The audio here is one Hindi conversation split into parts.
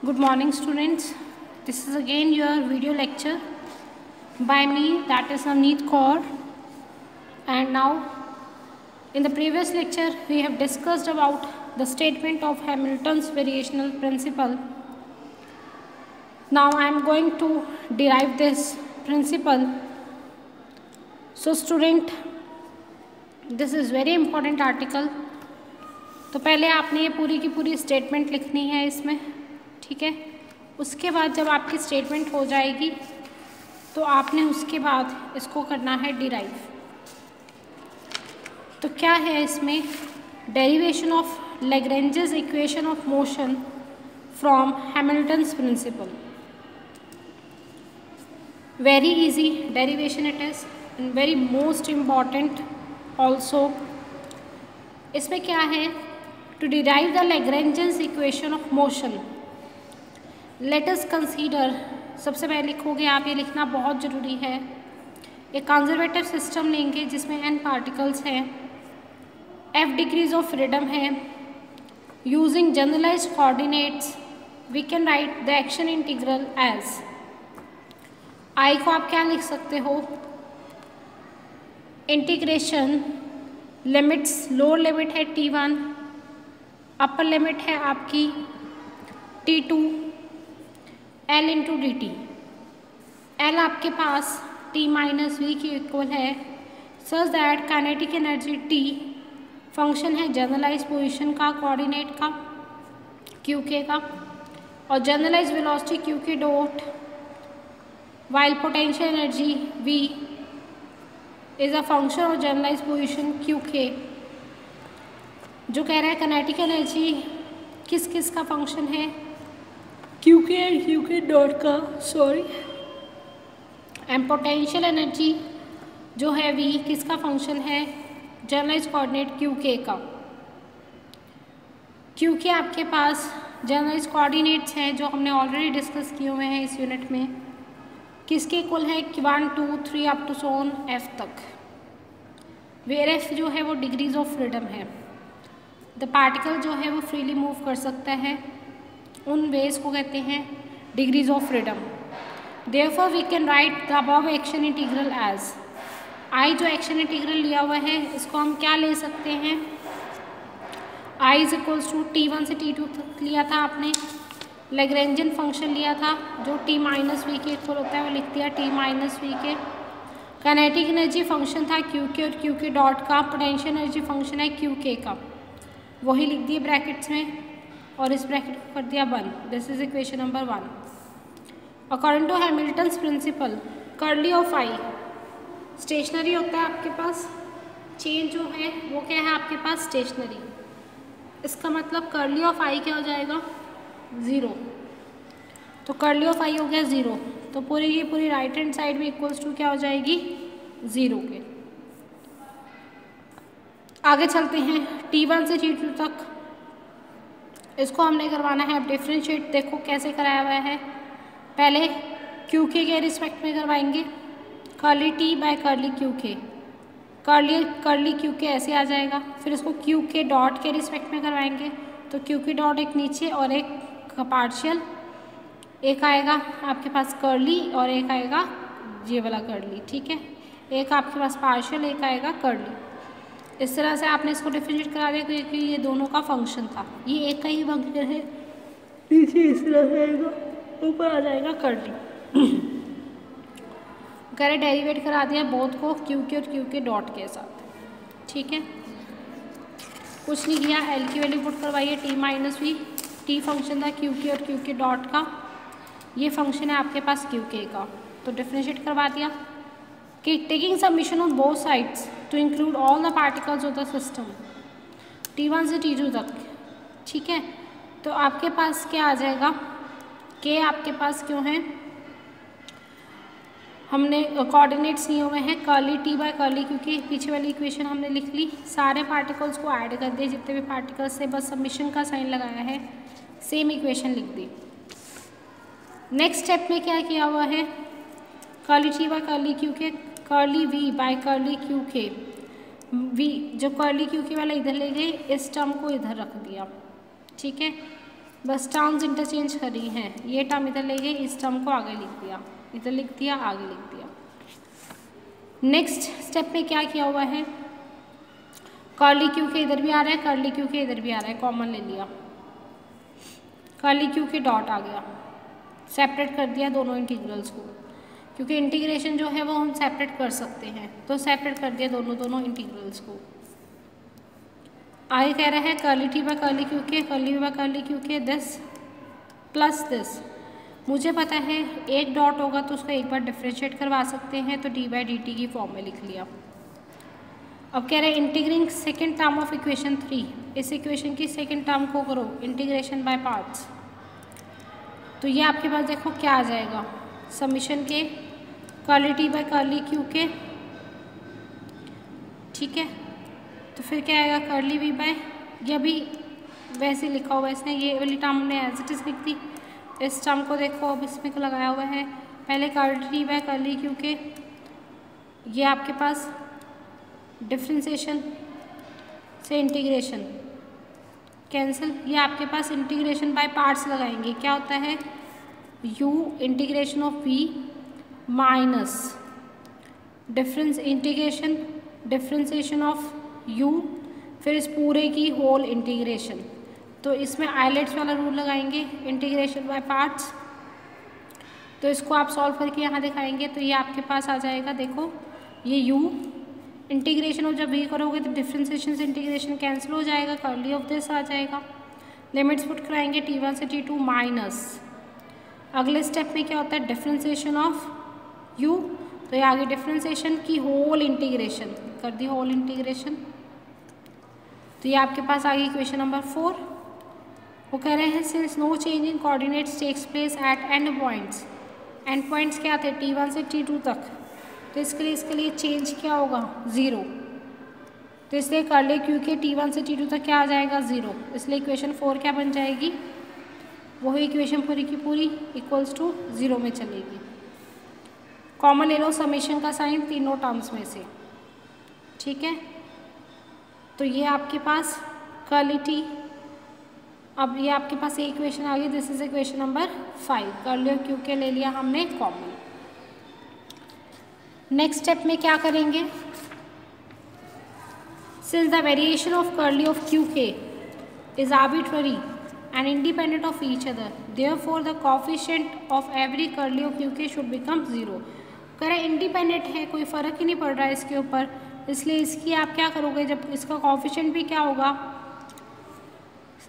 Good morning students. This is again your video lecture by me, that is Navneet Kaur. And now in the previous lecture we have discussed about the statement of Hamilton's variational principle. Now I am going to derive this principle. So student, this is very important article. तो पहले आपने ये पूरी की पूरी स्टेटमेंट लिखनी है इसमें, ठीक है। उसके बाद जब आपकी स्टेटमेंट हो जाएगी तो आपने उसके बाद इसको करना है डिराइव। तो क्या है इसमें, derivation of Lagrange's equation of motion from Hamilton's principle. Very easy derivation it is and very most important also. इसमें क्या है, to derive the Lagrange's equation of motion let us consider. सबसे पहले लिखोगे आप, ये लिखना बहुत ज़रूरी है। एक कंजर्वेटिव सिस्टम लेंगे जिसमें n पार्टिकल्स हैं, f डिग्रीज ऑफ फ्रीडम है। Using generalized coordinates we can write the action integral as i को आप क्या लिख सकते हो, इंटीग्रेशन लिमिट्स, लोअर लिमिट है t1, अपर लिमिट है आपकी t2, L into d t. L आपके पास t माइनस वी के इक्वल है, such that kinetic energy T function है जनरलाइज पोजीशन का, कोऑर्डिनेट का क्यू के का, और generalize velocity q k dot, while potential energy V is a function of generalize position q k. जो कह रहा है काइनेटिक एनर्जी किस किस का फंक्शन है, क्यू के डॉट का, सॉरी, एंड पोटेंशियल एनर्जी जो है V किसका फंक्शन है, जनरलाइज कोऑर्डिनेट क्यू के का। क्यू के आपके पास जनरलाइज कोऑर्डिनेट्स हैं जो हमने ऑलरेडी डिस्कस किए हुए हैं इस यूनिट में, किसके इक्वल है 1 2 3 अप टू सोन F तक, वेयर F जो है वो डिग्रीज ऑफ फ्रीडम है। द पार्टिकल जो है वो फ्रीली मूव कर सकता है, उन वेज को कहते हैं degrees of freedom. Therefore we can write the above action integral as I. जो एक्शन इंटीग्रल लिया हुआ है इसको हम क्या ले सकते हैं, I is equals to T1 से T2 तक लिया था आपने, लैग्रेंजियन फंक्शन लिया था जो T माइनस वी के इक्वल होता है, वो लिख दिया T माइनस वी के। काइनेटिक एनर्जी फंक्शन था क्यू के और क्यू के डॉट का, पोटेंशियल एनर्जी फंक्शन है क्यू के का, वही लिख दिए ब्रैकेट्स में और इस ब्रैकेट को कर दिया बंद। This is equation number 1। According to Hamilton's principle, curly of I stationary होता है आपके पास, चेन जो है वो क्या है आपके पास स्टेशनरी। इसका मतलब कर्ली ऑफ आई क्या हो जाएगा, 0। तो कर्ली ऑफ आई हो गया 0, तो पूरी की पूरी राइट हैंड साइड में इक्वल्स टू क्या हो जाएगी, 0 के। आगे चलते हैं T1 से T2 तक, इसको हमने करवाना है अब डिफ्रेंशिएट। देखो कैसे कराया हुआ है, पहले क्यू के रिस्पेक्ट में करवाएंगे, curly T by curly q k, curly q k ऐसे आ जाएगा। फिर इसको क्यू के डॉट के रिस्पेक्ट में करवाएंगे, तो क्यू के डॉट एक नीचे और एक पार्शियल, एक आएगा आपके पास कर्ली और एक आएगा ये वाला कर्ली, ठीक है। एक आपके पास पार्शियल, एक आएगा कर्ली। इस तरह से आपने इसको डिफरेंशिएट करा दिया क्योंकि ये दोनों का फंक्शन था, ये एक का ही फंक्शन है, नीचे इस तरह से आएगा, ऊपर आ जाएगा कर्ली। करे डेरिवेट करा दिया बोथ को क्यू के और क्यू के डॉट के साथ, ठीक है। कुछ नहीं किया, एल की वैल्यू पुट करवाइए T minus V, T function था क्यू के और क्यू के डॉट का, ये फंक्शन है आपके पास क्यू के का, तो डिफरेंशिएट करवा दिया कि taking summation on both sides to include all the particles of the system T1 से T2 तक, ठीक है। तो आपके पास क्या आ जाएगा, के आपके पास क्यों है, हमने कोऑर्डिनेट्स लिए हुए हैं कर्ली टी बाय कर्ली, क्योंकि पीछे वाली इक्वेशन हमने लिख ली, सारे पार्टिकल्स को ऐड कर दिए जितने भी पार्टिकल्स से, बस सबमिशन का साइन लगाया है, सेम इक्वेशन लिख दी। नेक्स्ट स्टेप में क्या किया हुआ है, curly T by curly q k, curly V by curly q k, V जो कर्ली क्यू के वाला इधर ले गए, इस टर्म को इधर रख दिया, ठीक है। बस टर्म्स इंटरचेंज कर रही हैं। ये टर्म इधर ले गए, इस टर्म को आगे लिख दिया, इधर लिख दिया, आगे लिख दिया। नेक्स्ट स्टेप में क्या किया हुआ है, कर्ली क्यू के इधर भी आ रहा है, कर्ली क्यू के इधर भी आ रहा है, कॉमन ले लिया, कर्ली क्यू के डॉट आ गया, सेपरेट कर दिया दोनों इंटीग्रल्स को, क्योंकि इंटीग्रेशन जो है वो हम सेपरेट कर सकते हैं, तो सेपरेट कर दिया दोनों इंटीग्रल्स को। आगे कह रहा है curly T by curly q k, curly V by curly q k, this plus this. मुझे पता है एक डॉट होगा तो उसको एक बार डिफ्रेंशिएट करवा सकते हैं, तो डी बाई डी टी की फॉर्म में लिख लिया। अब कह रहे हैं integrating second term of equation 3, इस इक्वेशन की सेकेंड टर्म को करो इंटीग्रेशन बाय पार्ट्स। तो ये आपके पास देखो क्या आ जाएगा, समीशन के curly T by curly q k, ठीक है। तो फिर क्या आएगा कर्ली वी बाय, ये भी वैसे लिखा हुआ है इसने, ये वाली टर्म हमने एज इट इज लिख दी। इस टर्म को देखो अब इसमें लगाया हुआ है, पहले curly T by curly q k, ये आपके पास डिफ्रेंसिएशन से इंटीग्रेशन कैंसिल, ये आपके पास इंटीग्रेशन बाय पार्ट्स लगाएंगे, क्या होता है u integration of v minus differentiation of u, फिर इस पूरे की होल इंटीग्रेशन। तो इसमें आइलेट्स वाला रूल लगाएंगे, इंटीग्रेशन बाय पार्ट्स। तो इसको आप सॉल्व करके यहाँ दिखाएंगे, तो ये आपके पास आ जाएगा, देखो ये u इंटीग्रेशन ऑफ जब v करोगे तो डिफ्रेंसिएशन से इंटीग्रेशन कैंसिल हो जाएगा, कर्ली ऑफ दिस आ जाएगा। लिमिट्स पुट कराएंगे t1 से t2 माइनस, अगले स्टेप में क्या होता है डिफ्रेंसिएशन ऑफ u, तो ये आगे डिफ्रेंसिएशन की होल इंटीग्रेशन कर दी, होल इंटीग्रेशन। तो ये आपके पास आ गई इक्वेशन नंबर 4। वो कह रहे हैं since no change in coordinates takes place at end points, end points क्या थे t1 से t2 तक, तो इसके लिए चेंज क्या होगा 0, तो इसलिए कर्ली क्यू के t1 से t2 तक क्या आ जाएगा 0, इसलिए इक्वेशन 4 क्या बन जाएगी, वही इक्वेशन पूरी की पूरी इक्वल्स टू 0 में चलेगी। कॉमन ले लो समेशन का साइन तीनों टर्म्स में से, ठीक है। तो ये आपके पास कर्ली टी, अब ये आपके पास ये इक्वेशन आ गई, this is equation number 5, curly और क्यू के ले लिया हमने कॉमन। नेक्स्ट स्टेप में क्या करेंगे, since the variation of curly of q k is arbitrary and independent of each other, therefore the coefficient of every curly of Q के should become 0। करें इंडिपेंडेंट है, कोई फ़र्क ही नहीं पड़ रहा है इसके ऊपर, इसलिए इसकी आप क्या करोगे, जब इसका कोएफिशिएंट भी क्या होगा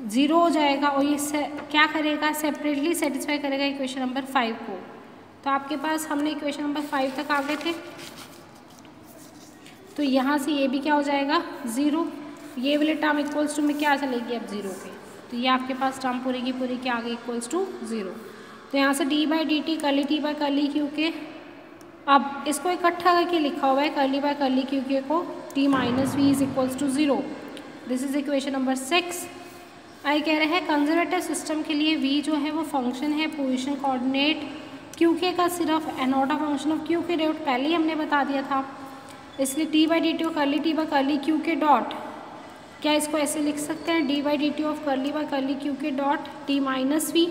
0 हो जाएगा, और ये क्या करेगा सेपरेटली सेटिस्फाई करेगा इक्वेशन नंबर 5 को। तो आपके पास हमने इक्वेशन नंबर 5 तक आ गए थे, तो यहाँ से ये भी क्या हो जाएगा 0, ये वाले टर्म इक्वल्स टू में क्या चलेगी अब 0 पे, तो ये आपके पास टर्म पूरी की पूरी क्या आ गई इक्वल्स टू 0। तो यहाँ से D by d T curly T by curly q के, अब इसको इकट्ठा करके लिखा हुआ है curly by curly q k को, T minus V is equals to 0, this is equation number 6। आई कह रहे हैं कंजर्वेटिव सिस्टम के लिए v जो है वो फंक्शन है पोजिशन कोऑर्डिनेट, क्यू के का सिर्फ एनोटा function of q k dot पहले ही हमने बता दिया था, इसलिए टी बाई डी टी और curly T by curly q k dot, क्या इसको ऐसे लिख सकते हैं D by d T of curly by curly q k dot T minus we,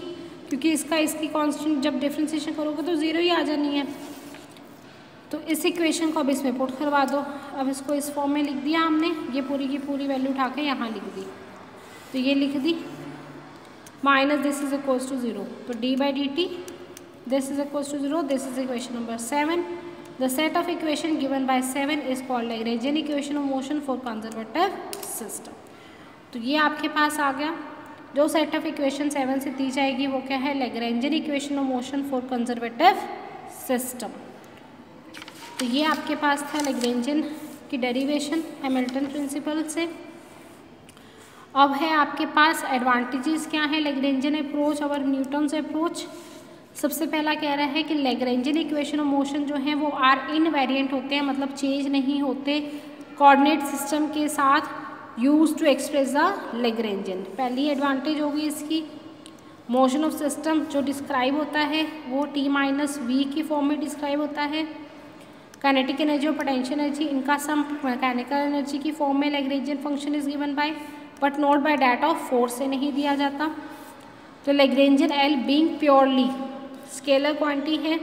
क्योंकि इसकी कांस्टेंट जब डिफ्रेंसिएशन करोगे तो 0 ही आ जानी है। तो इस इक्वेशन को अब इसमें पुट करवा दो, अब इसको इस फॉर्म में लिख दिया हमने, ये पूरी की पूरी वैल्यू उठा के यहाँ लिख दी, तो ये लिख दी minus this is equals to 0, तो d by d t this is equals to 0, this is equation number 7। The set of equation given by 7 is called Lagrangian equation of motion for conservative system। तो ये आपके पास आ गया, जो सेट ऑफ इक्वेशन 7 से दी जाएगी वो क्या है Lagrangian equation of motion for conservative system। तो ये आपके पास था Lagrangian की डेरिवेशन हैमिल्टन प्रिंसिपल से। अब है आपके पास एडवांटेजेस क्या है Lagrangian अप्रोच और न्यूटन्स अप्रोच। सबसे पहला कह रहा है कि लैग्रेंजियन इक्वेशन ऑफ मोशन जो है वो आर इनवेरिएंट होते हैं, मतलब चेंज नहीं होते कोऑर्डिनेट सिस्टम के साथ use to express the Lagrangian. पहली एडवांटेज होगी इसकी, मोशन ऑफ सिस्टम जो डिस्क्राइब होता है वो टी माइनस वी की फॉर्म में डिस्क्राइब होता है। काइनेटिक एनर्जी और पोटेंशियल एनर्जी इनका सम मैकेनिकल एनर्जी की फॉर्म में Lagrangian function is given by but not by that of force से नहीं दिया जाता। तो Lagrangian L being purely scalar quantity है।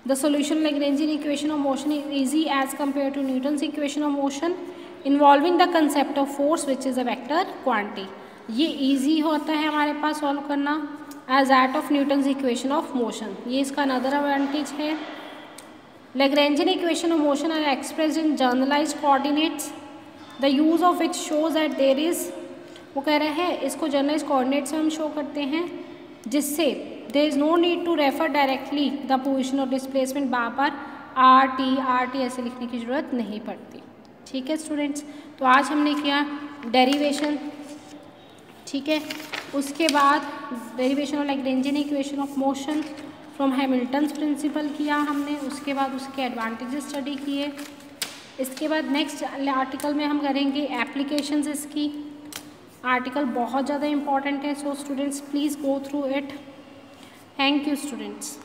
The solution Lagrangian equation of motion is easy as compare to Newton's equation of motion involving the concept of force which is a vector quantity. ये इजी होता है हमारे पास सॉल्व करना as that of Newton's equation of motion. ये इसका अनदर एडवांटेज है। Lagrangian equation of motion are expressed in generalized coordinates the use of which shows that there is, वो कह रहे हैं इसको जनरलाइज कोऑर्डिनेट्स में हम शो करते हैं जिससे there is no need to refer directly the position of displacement, बार बार आर टी ऐसे लिखने की जरूरत नहीं पड़ती। ठीक है स्टूडेंट्स, तो आज हमने किया डेरिवेशन, ठीक है। उसके बाद derivation of Lagrangian equation of motion from Hamilton's principle किया हमने। उसके बाद उसके एडवांटेजेस स्टडी किए। इसके बाद नेक्स्ट आर्टिकल में हम करेंगे एप्लीकेशंस इसकी। आर्टिकल बहुत ज़्यादा इंपॉर्टेंट है, so students please go through it. Thank you students.